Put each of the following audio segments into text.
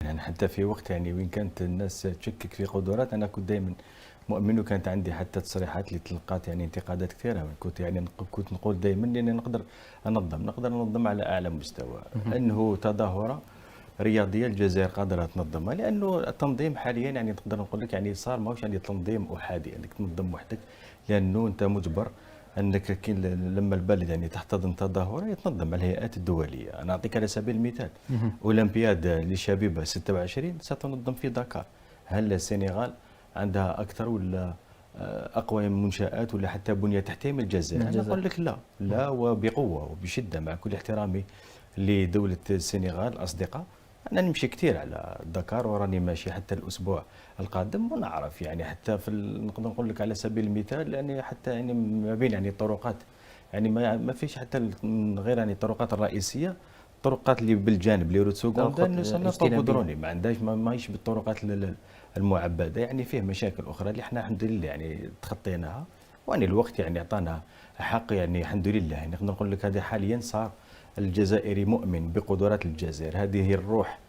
يعني حتى في وقت يعني وين كانت الناس تشكك في قدرات، انا كنت دائما مؤمن، وكانت عندي حتى تصريحات اللي تلقات يعني انتقادات كثيره. كنت يعني كنت نقول دائما اني نقدر انظم على اعلى مستوى، انه تظاهره رياضيه الجزائر قادره تنظمها، لانه التنظيم حاليا يعني نقدر نقول لك يعني صار ماهوش يعني تنظيم احادي انك تنظم وحدك، لانه انت مجبر انك لما البلد يعني تحتضن تظاهره يتنظم على الهيئات الدوليه. انا اعطيك على سبيل المثال اولمبياد للشبيبه 26 ستنظم في دكار. هل السنغال عندها اكثر ولا اقوى منشات ولا حتى بنيه تحتيه من الجزائر؟ انا اقول لك لا، لا وبقوه وبشده، مع كل احترامي لدوله السنغال الاصدقاء. انا نمشي كثير على دكار وراني ماشي حتى الاسبوع القادم، ونعرف يعني حتى في نقدر نقول لك على سبيل المثال يعني حتى يعني ما بين يعني الطرقات، يعني ما فيش حتى غير يعني الطرقات الرئيسيه، الطرقات اللي بالجانب اللي روت سوغوندا نصنفها بودروني، ما عندهاش ماهيش بالطرقات المعبده. يعني فيه مشاكل اخرى اللي احنا الحمد لله يعني تخطيناها، وان الوقت يعني اعطانا حق يعني الحمد لله. يعني نقدر نقول لك هذا حاليا صار الجزائري مؤمن بقدرات الجزائر، هذه هي الروح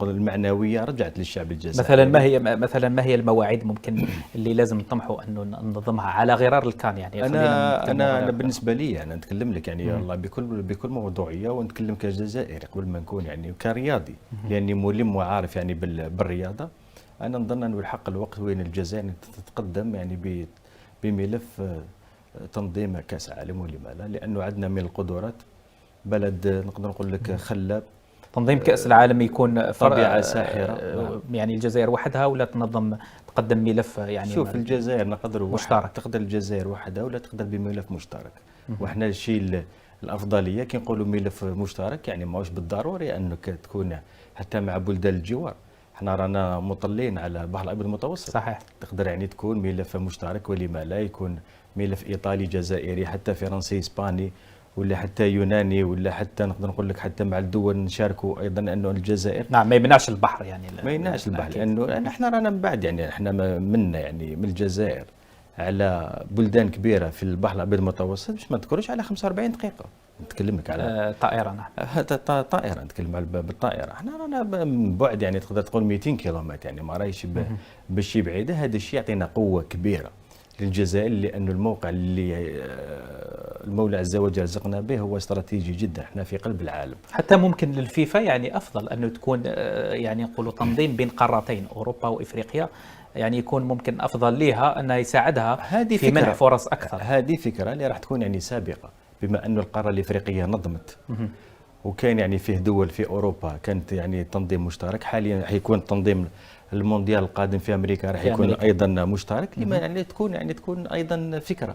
المعنويه رجعت للشعب الجزائري. مثلا ما هي المواعيد ممكن اللي لازم نطمحوا انه ننظمها على غرار الكان؟ يعني انا بالنسبه لي انا نتكلم لك يعني والله بكل موضوعيه، ونتكلم كجزائري قبل ما نكون يعني كرياضي، لاني ملم وعارف يعني بالرياضه. انا نظن انه الحق الوقت وين الجزائر تتقدم يعني بملف تنظيم كاس عالم، ولما لا؟ لانه عندنا من القدرات، بلد نقدر نقول لك خلاب. تنظيم كأس العالم يكون طبيعة ساحرة. يعني الجزائر وحدها ولا تقدم ملف يعني شوف الجزائر مشترك؟ تقدر الجزائر وحدها ولا تقدر بملف مشترك. واحنا الشيء الافضليه كي نقولوا ملف مشترك يعني ماهوش بالضروري انك تكون حتى مع بلدان الجوار. احنا رانا مطلين على البحر الابيض المتوسط، صحيح. تقدر يعني تكون ملف مشترك، ولما لا يكون ملف ايطالي جزائري حتى فرنسي اسباني ولا حتى يوناني، ولا حتى نقدر نقول لك حتى مع الدول نشاركوا ايضا انه الجزائر. نعم، ما يمنعش البحر يعني، ما يمنعش البحر، لانه احنا رانا من بعد يعني احنا منا يعني من الجزائر على بلدان كبيره في البحر الابيض المتوسط، باش ما نذكروش على 45 دقيقه نتكلم لك على طائره. نعم طائره، نتكلم على بالطائره. احنا رانا من بعد يعني تقدر تقول 200 كيلومتر، يعني ما راهيش بالشي بعيده. هذا الشيء يعطينا قوه كبيره للجزائر، لأنه الموقع اللي المولى عز وجل رزقنا به هو استراتيجي جدا، احنا في قلب العالم. حتى ممكن للفيفا يعني أفضل أنه تكون يعني نقولوا تنظيم بين قارتين أوروبا وإفريقيا، يعني يكون ممكن أفضل لها أنه يساعدها في منح فرص أكثر. هذه فكرة اللي راح تكون يعني سابقة، بما أنه القارة الإفريقية نظمت وكان يعني فيه دول في أوروبا كانت يعني تنظيم مشترك. حاليا حيكون تنظيم المونديال القادم في امريكا راح يكون ايضا مشترك، لما يعني تكون ايضا فكره.